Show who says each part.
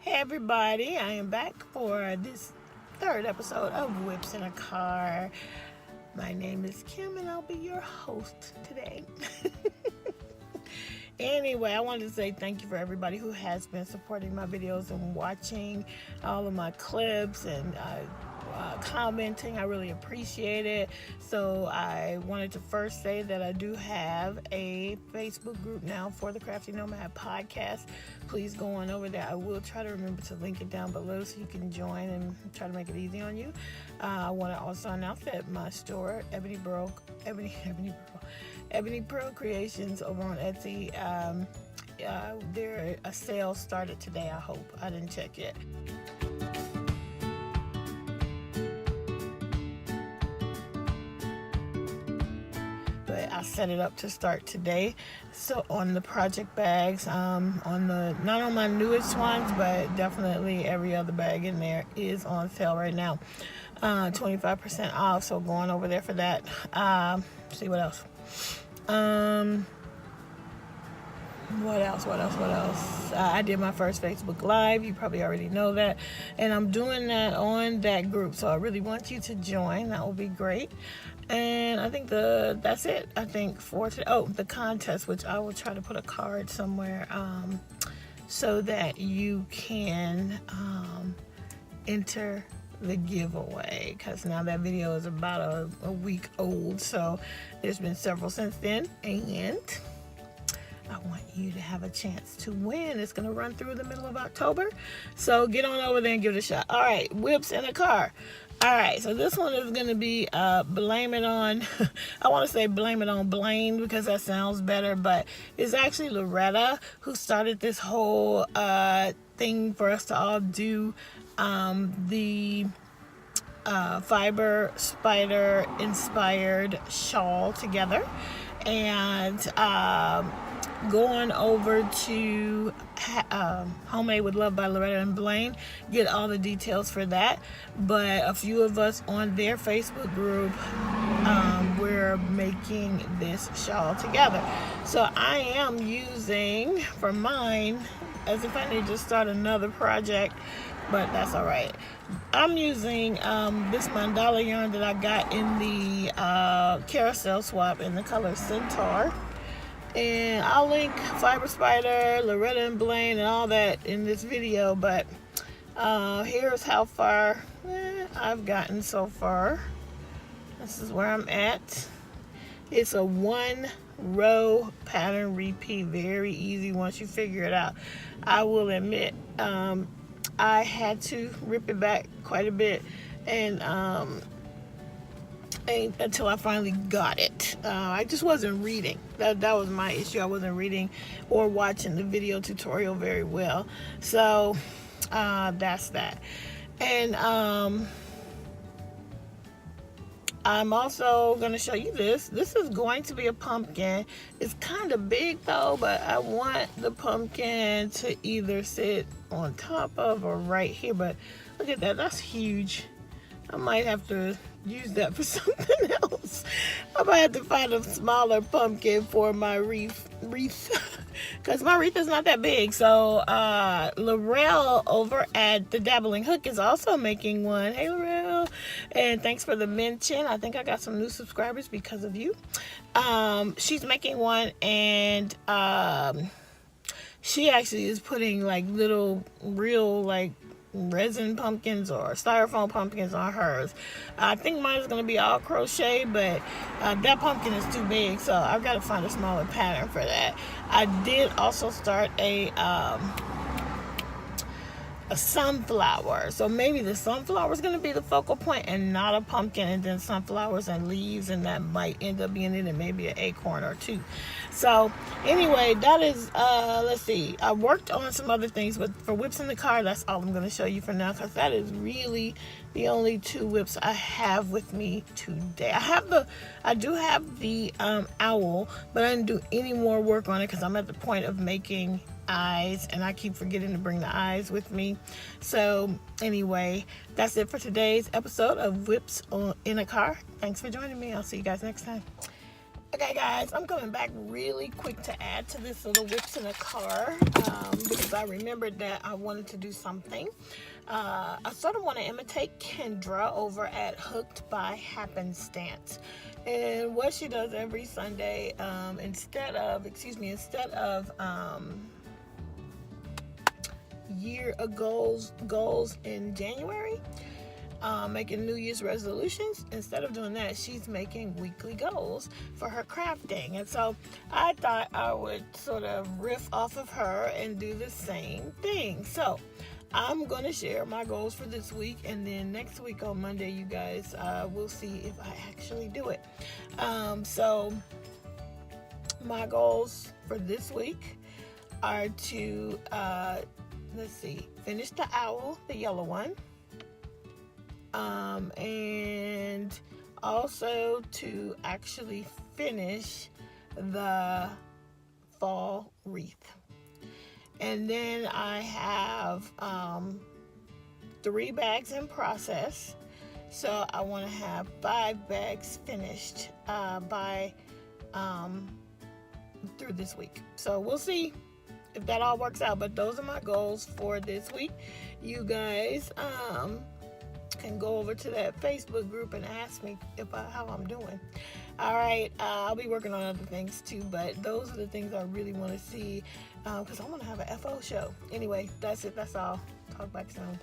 Speaker 1: Hey everybody, I am back for this third episode of WIPS in a Car. My name is Kim and I'll be your host today. Anyway, I wanted to say thank you for everybody who has been supporting my videos and watching all of my clips and commenting. I really appreciate it. So I wanted to first say that I do have a Facebook group now for the Crafty Nomad podcast. Please go on over there. I will try to remember to link it down below so you can join and try to make it easy on you. I want to also announce that my store, Ebony Pearl Creations over on Etsy, a sale started today. I hope. I didn't check yet. But I set it up to start today. So on the project bags, not on my newest ones, but definitely every other bag in there is on sale right now. 25% off. So going over there for that. See what else. What else? I did my first Facebook Live. You probably already know that. And I'm doing that on that group. So I really want you to join. That will be great. And I think that's it. I think for today. Oh, the contest, which I will try to put a card somewhere so that you can enter the giveaway, because now that video is about a week old, so there's been several since then, and I want you to have a chance to win. It's going to run through the middle of October, so get on over there and give it a shot. All right, WIPS in a Car. All right, so this one is going to be blame it on, I want to say blame it on Blaine because that sounds better, but it's actually Loretta who started this whole thing for us to all do the fiber spider inspired shawl together, and going over to Homemade with Love by Loretta and Blaine, get all the details for that. But a few of us on their Facebook group, we're making this shawl together. So I am using for mine, as if I need to start another project, but that's all right. I'm using this mandala yarn that I got in the carousel swap in the color Centaur. And I'll link Fiber Spider, Loretta and Blaine, and all that in this video. But here's how far I've gotten so far. This is where I'm at. It's a 1-row pattern repeat. Very easy once you figure it out. I will admit, I had to rip it back quite a bit, and until I finally got it. I just wasn't reading. That was my issue. I wasn't reading or watching the video tutorial very well. So that's that. And I'm also going to show you this. This is going to be a pumpkin. It's kind of big though, but I want the pumpkin to either sit on top of or right here. But look at that. That's huge. I might have to use that for something else. I might have to find a smaller pumpkin for my wreath because my wreath is not that big. So Laurel over at the Dabbling Hook is also making one. Hey Laurel, and thanks for the mention. I think I got some new subscribers because of you. She's making one, and she actually is putting like little real like resin pumpkins or styrofoam pumpkins on hers. I think mine is going to be all crochet, but that pumpkin is too big, so I've got to find a smaller pattern for that. I did also start a sunflower, so maybe the sunflower is going to be the focal point and not a pumpkin, and then sunflowers and leaves, and that might end up being it, and maybe an acorn or two. So anyway, that is let's see, I worked on some other things, but for WIPS in the Car, that's all I'm going to show you for now, because that is really the only two WIPS I have with me today. I do have the owl, but I didn't do any more work on it because I'm at the point of making eyes, and I keep forgetting to bring the eyes with me. So anyway, that's it for today's episode of WIPS in a Car. Thanks for joining me. I'll see you guys next time. Okay guys, I'm coming back really quick to add to this little whips in a car because I remembered that I wanted to do something. I sort of want to imitate Kendra over at Hooked by Happenstance. And what she does every Sunday, instead of year goals in January, making New Year's resolutions. Instead of doing that, she's making weekly goals for her crafting. And so I thought I would sort of riff off of her and do the same thing. So I'm going to share my goals for this week, and then next week on Monday, you guys will see if I actually do it. So my goals for this week are to, finish the owl, the yellow one. And also to actually finish the fall wreath. And then I have 3 bags in process. So I want to have 5 bags finished by through this week. So we'll see if that all works out. But those are my goals for this week. You guys can go over to that Facebook group and ask me how I'm doing. All right, I'll be working on other things too, but those are the things I really want to see because I want to have an FO show. Anyway, that's it. That's all. Talk back soon.